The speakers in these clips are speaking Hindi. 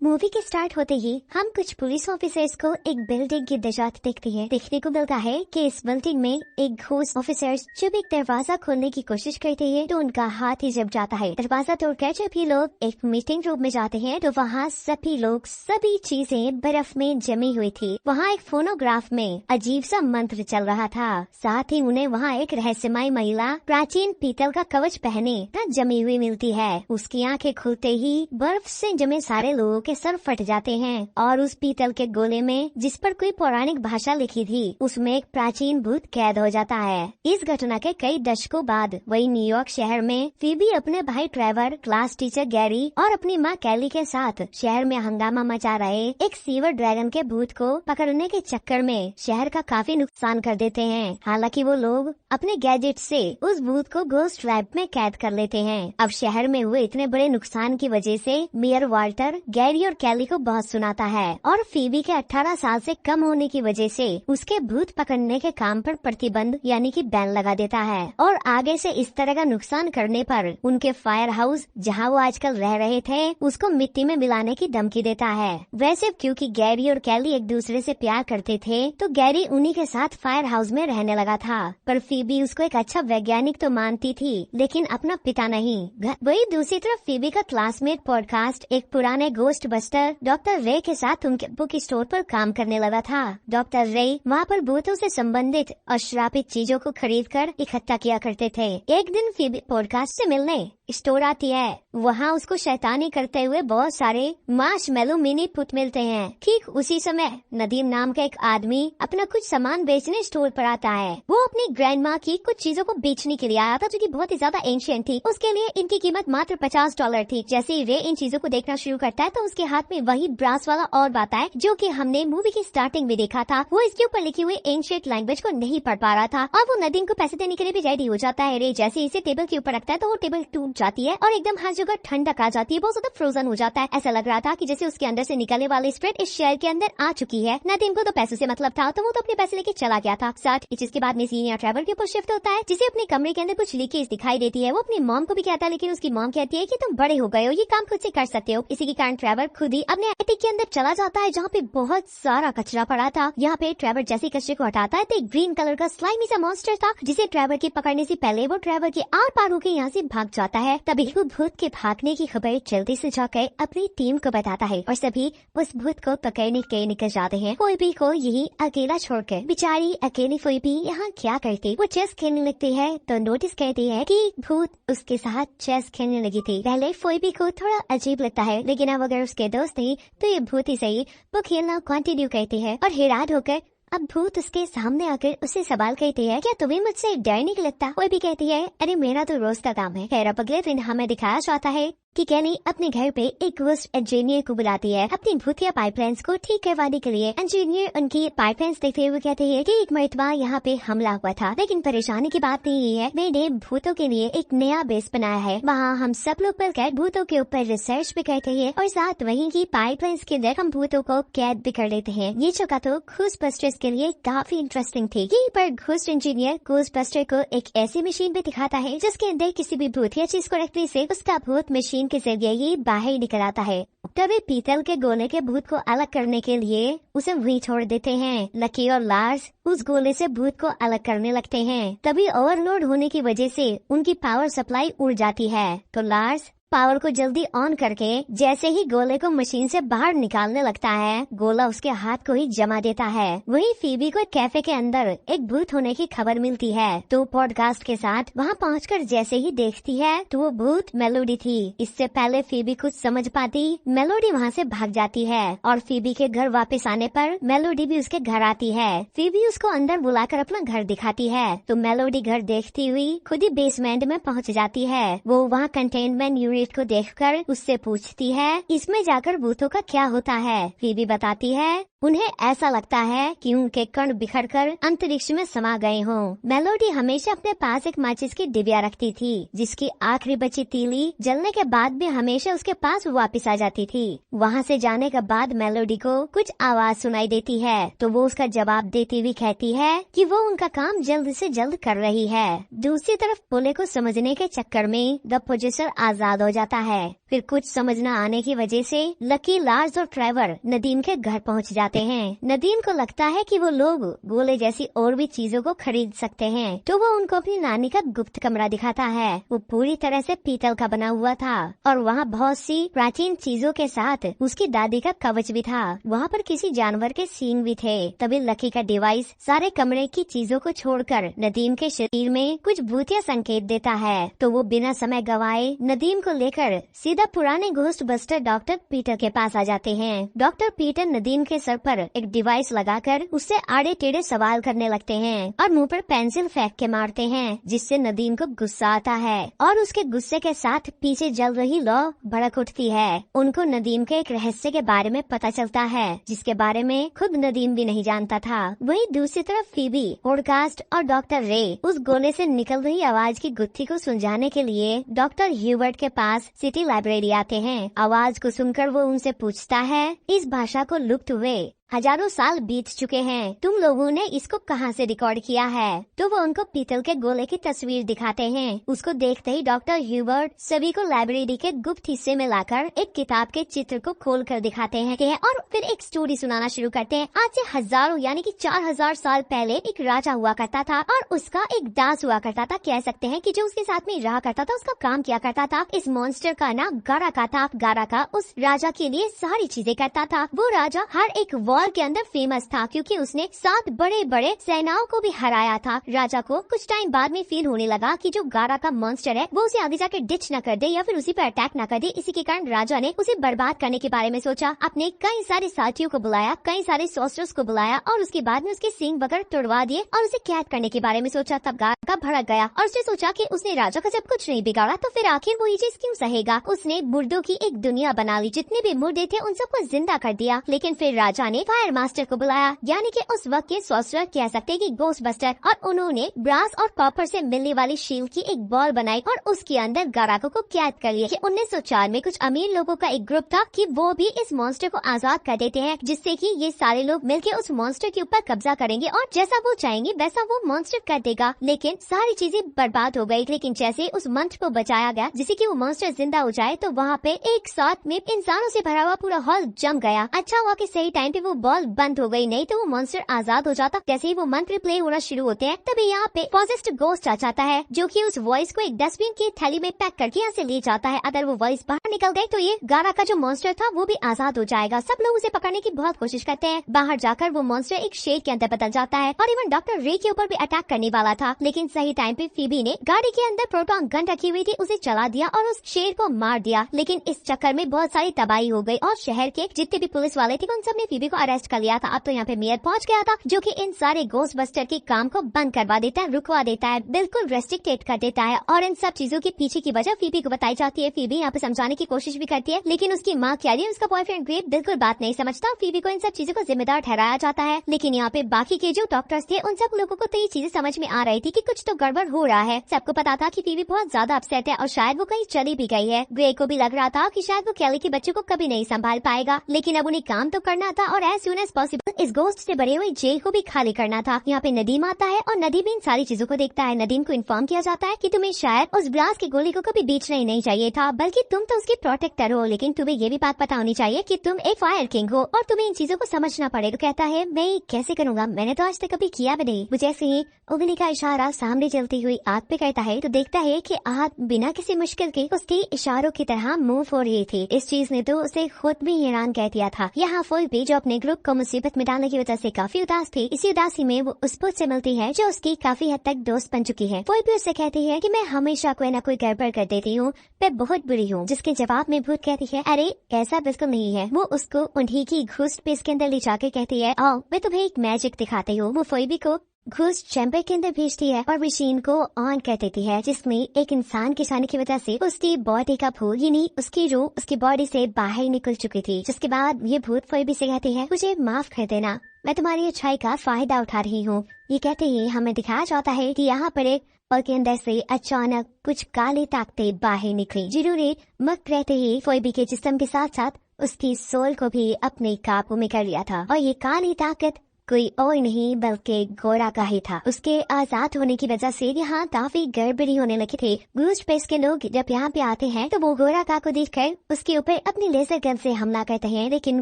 मूवी के स्टार्ट होते ही हम कुछ पुलिस ऑफिसर्स को एक बिल्डिंग की दजात देखते हैं। देखने को मिलता है कि इस बिल्डिंग में एक घोस्ट ऑफिसर्स जब एक दरवाजा खोलने की कोशिश करते हैं तो उनका हाथ ही जब जाता है। दरवाजा तोड़कर जब ये लोग एक मीटिंग रूम में जाते हैं तो वहाँ सभी लोग सभी चीजें बर्फ में जमी हुई थी। वहाँ एक फोनोग्राफ में अजीब सा मंत्र चल रहा था। साथ ही उन्हें वहाँ एक रहस्यमय महिला प्राचीन पीतल का कवच पहने जमी हुई मिलती है। उसकी आंखें खुलते ही बर्फ से जमे सारे लोगों के सर फट जाते हैं और उस पीतल के गोले में जिस पर कोई पौराणिक भाषा लिखी थी उसमें एक प्राचीन भूत कैद हो जाता है। इस घटना के कई दशकों बाद वही न्यूयॉर्क शहर में फीबी अपने भाई ट्रेवर, क्लास टीचर गैरी और अपनी माँ कैली के साथ शहर में हंगामा मचा रहे एक सीवर ड्रैगन के भूत को पकड़ने के चक्कर में शहर का काफी नुकसान कर देते हैं। हालांकि वो लोग अपने गैजेट से उस भूत को घोस्ट लैब में कैद कर लेते हैं। अब शहर में हुए इतने बड़े नुकसान की वजह से मेयर वाल्टर गैरी और कैली को बहुत सुनाता है और फीबी के 18 साल से कम होने की वजह से उसके भूत पकड़ने के काम पर प्रतिबंध यानी कि बैन लगा देता है और आगे से इस तरह का नुकसान करने पर उनके फायर हाउस जहाँ वो आजकल रह रहे थे उसको मिट्टी में मिलाने की धमकी देता है। वैसे क्योंकि गैरी और कैली एक दूसरे से प्यार करते थे तो गैरी उन्हीं के साथ फायर हाउस में रहने लगा था, पर फीबी उसको एक अच्छा वैज्ञानिक तो मानती थी लेकिन अपना पिता नहीं। वही दूसरी तरफ फीबी का क्लासमेट पॉडकास्ट एक पुराने घोस्ट बस्टर डॉक्टर रे के साथ उनके बुक स्टोर पर काम करने लगा था। डॉक्टर रे वहाँ पर भूतों से संबंधित और श्रापित चीजों को खरीद कर इकट्ठा किया करते थे। एक दिन फीबी पॉडकास्ट से मिलने स्टोर आती है। वहाँ उसको शैतानी करते हुए बहुत सारे मार्शमैलो मिनी पुत मिलते हैं। ठीक उसी समय नदीम नाम का एक आदमी अपना कुछ सामान बेचने स्टोर पर आता है। वो अपनी ग्रैंड माँ की कुछ चीजों को बेचने के लिए आया था जो कि बहुत ही ज्यादा एंशिएंट थी। उसके लिए इनकी कीमत मात्र $50 थी। जैसे ही रे इन चीजों को देखना शुरू करता है तो उसके हाथ में वही ब्रास वाला और आता है जो कि हमने मूवी की स्टार्टिंग में देखा था। वो इसके ऊपर लिखी हुई एंशिएंट लैंग्वेज को नहीं पढ़ पा रहा था और वो नदीम को पैसे देने के लिए भी रेडी हो जाता है। रे जैसे इसे टेबल के ऊपर रखता है तो वो टेबल टूट जाती है और एकदम हर जगह ठंडक आ जाती है। बहुत ज्यादा फ्रोजन हो जाता है। ऐसा लग रहा था कि जैसे उसके अंदर से निकलने वाली स्प्रेड इस शहर के अंदर आ चुकी है। नदीम को तो पैसों से मतलब था तो वो तो अपने पैसे लेके चला गया था। 60 इंच के बाद में सीनियर ट्रेवर के ऊपर शिफ्ट होता है जिसे अपने कमरे के अंदर कुछ लीकेज दिखाई देती है। वो अपनी मॉम को भी कहता है लेकिन उसकी मॉम कहती है कि तुम बड़े हो गए हो, ये काम खुद से कर सकते हो। इसी के कारण ट्रेवर खुद ही अपने एटिक के अंदर चला जाता है जहाँ पे बहुत सारा कचरा पड़ा था। यहाँ पे ट्रेवर जैसे कचरे को हटाता है तो एक ग्रीन कलर का स्लाइमी सा मॉन्स्टर था जिसे ट्रेवर के पकड़ने से पहले वो ट्रेवर के आर पार होकर यहाँ से भाग जाता है। तभी वो भूत के भागने की खबर जल्दी से जाकर अपनी टीम को बताता है और सभी उस भूत को पकड़ने के निकल जाते हैं। फोइबी को यही अकेला छोड़कर बेचारी अकेली फोइबी यहाँ क्या करती। वो चेस खेलने लगती है तो नोटिस करती है कि भूत उसके साथ चेस खेलने लगी थी। पहले फोइबी को थोड़ा अजीब लगता है लेकिन अब अगर उसके दोस्त नहीं तो ये भूत ही सही। वो खेलना कंटिन्यू करती है और हैरान होकर अब भूत उसके सामने आकर उससे सवाल करती है, क्या तुम्हें मुझसे डर नहीं लगता? कोई भी कहती है, अरे मेरा तो रोज का काम है। खैर अब अगले दिन हमें दिखाया जाता है कि कैली अपने घर पे एक घोस्ट इंजीनियर को बुलाती है अपनी भूतिया पाइपलाइंस को ठीक करवाने के लिए। इंजीनियर उनकी पाइपलाइंस देखते हुए कहते हैं कि एक मरतबा यहाँ पे हमला हुआ था लेकिन परेशानी की बात नहीं है, मैंने भूतों के लिए एक नया बेस बनाया है। वहाँ हम सब लोग मिलकर भूतों के ऊपर रिसर्च भी करते हैं और साथ वहीं की पाइपलाइंस के अंदर हम भूतों को कैद भी कर लेते हैं। ये जगह तो घोस्टबस्टर्स के लिए काफी इंटरेस्टिंग थी। यहीं पर घोस्ट इंजीनियर घोस्टबस्टर को एक ऐसी मशीन भी दिखाता है जिसके अंदर किसी भी भूतिया चीज को रखने से उसका भूत मशीन के जरिए ये बाहर निकल आता है। तभी पीतल के गोले के भूत को अलग करने के लिए उसे वहीं छोड़ देते हैं। लकी और लार्स उस गोले से भूत को अलग करने लगते हैं। तभी ओवरलोड होने की वजह से उनकी पावर सप्लाई उड़ जाती है तो लार्स पावर को जल्दी ऑन करके जैसे ही गोले को मशीन से बाहर निकालने लगता है गोला उसके हाथ को ही जमा देता है। वहीं फीबी को कैफे के अंदर एक भूत होने की खबर मिलती है तो पॉडकास्ट के साथ वहां पहुंचकर जैसे ही देखती है तो वो भूत मेलोडी थी। इससे पहले फीबी कुछ समझ पाती मेलोडी वहां से भाग जाती है और फीबी के घर वापस आने पर मेलोडी भी उसके घर आती है। फीबी उसको अंदर बुलाकर अपना घर दिखाती है तो मेलोडी घर देखती हुई खुद ही बेसमेंट में पहुँच जाती है। वो वहाँ कंटेनमेंट यूनिट को देखकर उससे पूछती है इसमें जाकर भूतों का क्या होता है। फीबी बताती है उन्हें ऐसा लगता है कि उनके कण बिखरकर अंतरिक्ष में समा गए हों। मेलोडी हमेशा अपने पास एक माचिस की डिबिया रखती थी जिसकी आखिरी बची तीली जलने के बाद भी हमेशा उसके पास वापस आ जाती थी। वहाँ से जाने के बाद मेलोडी को कुछ आवाज सुनाई देती है तो वो उसका जवाब देती हुई कहती है कि वो उनका काम जल्द से जल्द कर रही है। दूसरी तरफ पुले को समझने के चक्कर में द पोजेसर आजाद हो जाता है। फिर कुछ समझ न आने की वजह से लकी, लार्स और ट्रेवर नदीम के घर पहुंच जाते हैं। नदीम को लगता है कि वो लोग गोले जैसी और भी चीजों को खरीद सकते हैं, तो वो उनको अपनी नानी का गुप्त कमरा दिखाता है। वो पूरी तरह से पीतल का बना हुआ था और वहाँ बहुत सी प्राचीन चीजों के साथ उसकी दादी का कवच भी था। वहाँ पर किसी जानवर के सींग भी थे। तभी लकी का डिवाइस सारे कमरे की चीजों को छोड़कर नदीम के शरीर में कुछ भूतिया संकेत देता है। तो वो बिना समय गवाए नदीम को लेकर सीधा पुराने घोस्ट बस्टर डॉक्टर पीटर के पास आ जाते हैं। डॉक्टर पीटर नदीम के सर पर एक डिवाइस लगाकर उससे आड़े टेढ़े सवाल करने लगते हैं और मुंह पर पेंसिल फेंक के मारते हैं, जिससे नदीम को गुस्सा आता है और उसके गुस्से के साथ पीछे जल रही लौ भड़क उठती है। उनको नदीम के एक रहस्य के बारे में पता चलता है, जिसके बारे में खुद नदीम भी नहीं जानता था। वहीं दूसरी तरफ फीबी, पॉडकास्ट और डॉक्टर रे उस गोले से निकल रही आवाज की गुत्थी को सुलझाने के लिए डॉक्टर ह्यूबर्ट के पास सिटी लाइब्रेरी आते हैं। आवाज को सुनकर वो उनसे पूछता है, इस भाषा को लुप्त हुए हजारों साल बीत चुके हैं, तुम लोगों ने इसको कहाँ से रिकॉर्ड किया है? तो वो उनको पीतल के गोले की तस्वीर दिखाते हैं। उसको देखते ही डॉक्टर ह्यूबर्ट सभी को लाइब्रेरी के गुप्त हिस्से में लाकर एक किताब के चित्र को खोल कर दिखाते हैं और फिर एक स्टोरी सुनाना शुरू करते हैं। आज से हजारों यानी कि 4000 साल पहले एक राजा हुआ करता था और उसका एक दास हुआ करता था। कह सकते हैं कि जो उसके साथ में रहा करता था, उसका काम किया करता था। इस मॉन्स्टर का नाम गाराका था। गाराका उस राजा के लिए सारी चीजें करता था। वो राजा हर एक के अंदर फेमस था क्योंकि उसने 7 बड़े बड़े सेनाओं को भी हराया था। राजा को कुछ टाइम बाद में फील होने लगा कि जो गारा का मॉन्स्टर है वो उसे आगे जाकर डिच न कर दे या फिर उसी पर अटैक न कर दे। इसी के कारण राजा ने उसे बर्बाद करने के बारे में सोचा। अपने कई सारे साथियों को बुलाया, कई सारे सॉस्टर्स को बुलाया और उसके बाद में उसके सींग वगैरह तोड़वा दिए और उसे कैद करने के बारे में सोचा। तब गारा भड़क गया और उसने सोचा कि उसने राजा का जब कुछ नहीं बिगाड़ा तो फिर आखिर वो ये चीज क्यों सहेगा। उसने मुर्दों की एक दुनिया बना ली। जितने भी मुर्दे थे उन सबको जिंदा कर दिया। लेकिन फिर राजा ने फायर मास्टर को बुलाया, यानी कि उस वक्त के सॉर्सरर कह सकते हैं कि घोस्ट बस्टर, और उन्होंने ब्रास और कॉपर से मिलने वाली शील्ड की एक बॉल बनाई और उसके अंदर गाराको को कैद कर लिया। 1904 में कुछ अमीर लोगों का एक ग्रुप था कि वो भी इस मॉन्स्टर को आजाद कर देते हैं, जिससे कि ये सारे लोग मिलकर उस मॉन्स्टर के ऊपर कब्जा करेंगे और जैसा वो चाहेंगे वैसा वो मॉन्स्टर कर देगा। लेकिन सारी चीजें बर्बाद हो गयी। लेकिन जैसे उस मंत्र को बचाया गया जिससे कि वो मॉन्स्टर जिंदा हो जाए, तो वहाँ पे एक साथ में इंसानों से भरा हुआ पूरा हॉल जम गया। अच्छा हुआ कि सही टाइम पे वो बॉल बंद हो गई, नहीं तो वो मॉन्स्टर आजाद हो जाता। जैसे ही वो मंत्र प्ले होना शुरू होते हैं तभी यहाँ पे पॉजेस्ड घोस्ट आ जाता है, जो कि उस वॉइस को एक डस्टबिन की थैली में पैक करके यहाँ से ले जाता है। अगर वो वॉइस बाहर निकल गई तो ये गारा का जो मॉन्स्टर था वो भी आजाद हो जाएगा। सब लोग उसे पकड़ने की बहुत कोशिश करते हैं। बाहर जाकर वो मॉन्स्टर एक शेर के अंदर बदल जाता है और इवन डॉक्टर रे के ऊपर भी अटैक करने वाला था। लेकिन सही टाइम पे फीबी ने गाड़ी के अंदर प्रोटॉन गन रखी हुई थी, उसे चला दिया और उस शेर को मार दिया। लेकिन इस चक्कर में बहुत सारी तबाही हो गई और शहर के जितने भी पुलिस वाले थे उन सब ने फीबी को अरेस्ट कर लिया था। अब तो यहाँ पे मेयर पहुंच गया था, जो कि इन सारे घोस्ट बस्टर के काम को बंद करवा देता है, रुकवा देता है, बिल्कुल रेस्ट्रिक्टेड कर देता है। और इन सब चीजों के पीछे की वजह फीबी को बताई जाती है। फीबी यहाँ पे समझाने की कोशिश भी करती है, लेकिन उसकी माँ कैरी, उसका बॉयफ्रेंड ग्रेप बिल्कुल बात नहीं समझता। फीबी को इन सब चीजों को जिम्मेदार ठहराया जाता है। लेकिन यहाँ पे बाकी के जो डॉक्टर्स थे उन सब लोगों को तो ये चीजें समझ में आ रही थी कि कुछ तो गड़बड़ हो रहा है। सबको पता था कि फीबी बहुत ज्यादा अपसेट है और शायद वो कहीं चली भी गई है। ग्रे को भी लग रहा था कि शायद वो कैली के बच्चों को कभी नहीं संभाल पाएगा, लेकिन अब उन्हें काम तो करना था और एज सून एज पॉसिबल इस घोस्ट से भरे हुए जेल को भी खाली करना था। यहाँ पे नदीम आता है और नदीम इन सारी चीजों को देखता है। नदीम को इन्फॉर्म किया जाता है कि तुम्हें शायद उस ब्लास्ट की गोली को कभी बेचना ही नहीं चाहिए था, बल्कि तुम तो उसकी प्रोटेक्टर हो। लेकिन तुम्हें ये भी बात पता होनी चाहिए कि तुम एक फायर किंग हो और तुम्हें इन चीजों को समझना पड़ेगा। कहता है मैं कैसे करूँगा, मैंने तो आज तक कभी किया भी नहीं। वो जैसे ही उंगली का इशारा सामने चलती हुई आग पे करता है तो देखता है कि आग बिना किसी मुश्किल के उसके इशारों की तरह मूव हो रही थी। इस चीज ने तो उसे खुद भी हैरान कर दिया था। यहाँ फुल भी जो अपने ग्रुप को मुसीबत में डालने की वजह से काफी उदास थी, इसी उदासी में वो उस पुत से मिलती है जो उसकी काफी हद तक दोस्त बन चुकी है। फुल भी उससे कहती है कि मैं हमेशा कोई न कोई गड़बड़ कर देती हूँ, मैं बहुत बुरी हूँ। जिसके जवाब में भूत कहती है अरे ऐसा बिल्कुल नहीं है। वो उसको उन्हीं की घोस्ट पेस के अंदर ले जाकर कहती है आओ मैं तुम्हें एक मैजिक दिखाती हूँ। वो फोइबी को घोस्ट चैम्बर के अंदर भेजती है और मशीन को ऑन कर देती है, जिसमें एक इंसान के जाने की वजह से उसकी बॉडी का भूत यानी उसकी रूह उसकी बॉडी से बाहर निकल चुकी थी। जिसके बाद ये भूत फोइबी से कहती है मुझे माफ कर देना, मैं तुम्हारी अच्छाई का फायदा उठा रही हूँ। ये कहते ही हमें दिखाया जाता है कि यहाँ पर एक और के अंदर से अचानक कुछ काली ताकतें बाहर निकली, जिन्होंने मत रहते ही फोइबी के जिस्म के साथ साथ उसकी सोल को भी अपने काबू में कर लिया था। और ये काली ताकत कोई और नहीं बल्कि गोरा का ही था। उसके आजाद होने की वजह से यहाँ काफी गड़बड़ी होने लगी थी। गूस्ट पेस के लोग जब यहाँ पे आते हैं तो वो गोरा का को देखकर उसके ऊपर अपनी लेजर गन से हमला करते हैं, लेकिन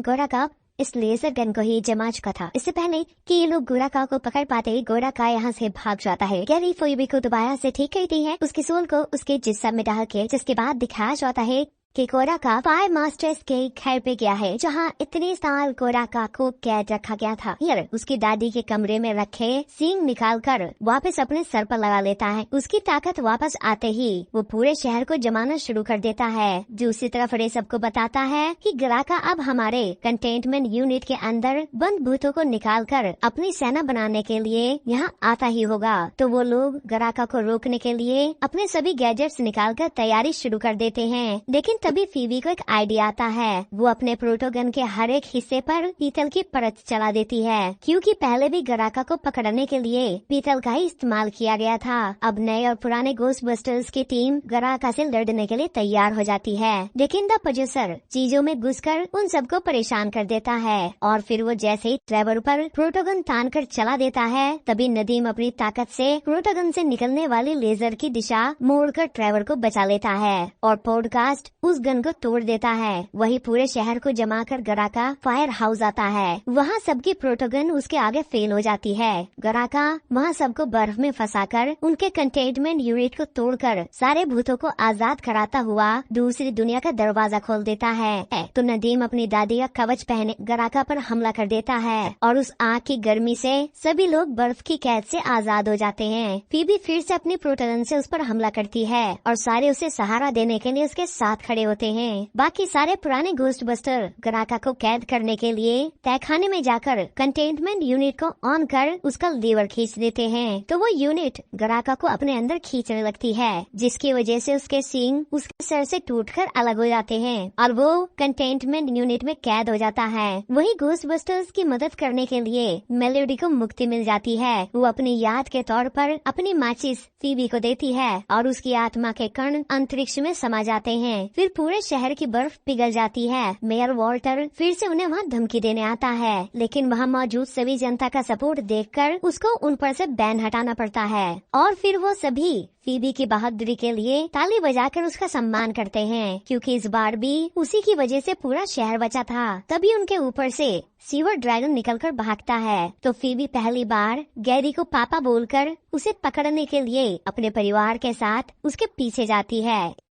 गोरा का इस लेजर गन को ही जमा चुका था। इससे पहले कि ये लोग गोराका को पकड़ पाते, गोराका यहाँ से भाग जाता है। गैरी फोइबी को दोबारा से ठीक करती है, उसकी सोल को उसके जिस्म में डाल के, जिसके बाद दिखाया जाता है कि गोराका फायर मास्टर्स के घर पे गया है, जहाँ इतने साल गोराका को कैद रखा गया था। फिर उसकी दादी के कमरे में रखे सींग निकालकर वापस अपने सर पर लगा लेता है। उसकी ताकत वापस आते ही वो पूरे शहर को जमाना शुरू कर देता है। दूसरी तरफ रे सबको बताता है कि गोराका अब हमारे कंटेनमेंट यूनिट के अंदर बंद भूतों को निकालकर अपनी सेना बनाने के लिए यहाँ आता ही होगा। तो वो लोग गोराका को रोकने के लिए अपने सभी गैजेट्स निकालकर तैयारी शुरू कर देते हैं। लेकिन तभी फीबी को एक आइडिया आता है। वो अपने प्रोटोगन के हर एक हिस्से पर पीतल की परत चला देती है, क्योंकि पहले भी गोराका को पकड़ने के लिए पीतल का ही इस्तेमाल किया गया था। अब नए और पुराने गोस्टबस्टर्स की टीम गोराका से लड़ने के लिए तैयार हो जाती है, लेकिन द प्रोड्यूसर चीजों में घुसकर उन सबको परेशान कर देता है। और फिर वो जैसे ही ट्रेवर पर प्रोटोगन तान कर चला देता है, तभी नदीम अपनी ताकत से प्रोटोगन से निकलने वाली लेजर की दिशा मोड़कर ट्रेवर को बचा लेता है और पॉडकास्ट उस गन को तोड़ देता है। वही पूरे शहर को जमा कर गोराका फायर हाउस आता है। वहाँ सबकी प्रोटोगन उसके आगे फेल हो जाती है। गोराका वहाँ सबको बर्फ में फंसाकर उनके कंटेनमेंट यूनिट को तोड़कर सारे भूतों को आजाद कराता हुआ दूसरी दुनिया का दरवाजा खोल देता है। तो नदीम अपनी दादी का कवच पहने गोराका पर हमला कर देता है और उस आग की गर्मी से सभी लोग बर्फ की कैद से आजाद हो जाते हैं। फीबी फिर से अपनी प्रोटोगन से उस पर हमला करती है और सारे उसे सहारा देने के लिए उसके साथ खड़े होते हैं। बाकी सारे पुराने गोस्टबस्टर गोराका को कैद करने के लिए तहखाने में जाकर कंटेनमेंट यूनिट को ऑन कर उसका लीवर खींच देते हैं। तो वो यूनिट गोराका को अपने अंदर खींचने लगती है, जिसकी वजह से उसके सींग उसके सर से टूटकर अलग हो जाते हैं और वो कंटेनमेंट यूनिट में कैद हो जाता है। वही गोस्टबस्टर्स की मदद करने के लिए मेलोडी को मुक्ति मिल जाती है। वो अपनी याद के तौर पर अपनी माचिस फीबी को देती है और उसकी आत्मा के कण अंतरिक्ष में समा जाते हैं। फिर पूरे शहर की बर्फ पिघल जाती है। मेयर वॉल्टर फिर से उन्हें वहाँ धमकी देने आता है, लेकिन वहाँ मौजूद सभी जनता का सपोर्ट देखकर उसको उन पर से बैन हटाना पड़ता है। और फिर वो सभी फीबी की बहादुरी के लिए ताली बजाकर उसका सम्मान करते हैं, क्योंकि इस बार भी उसी की वजह से पूरा शहर बचा था। तभी उनके ऊपर से सीवर ड्रैगन निकलकर भागता है। तो फीबी पहली बार गैरी को पापा बोलकर उसे पकड़ने के लिए अपने परिवार के साथ उसके पीछे जाती है।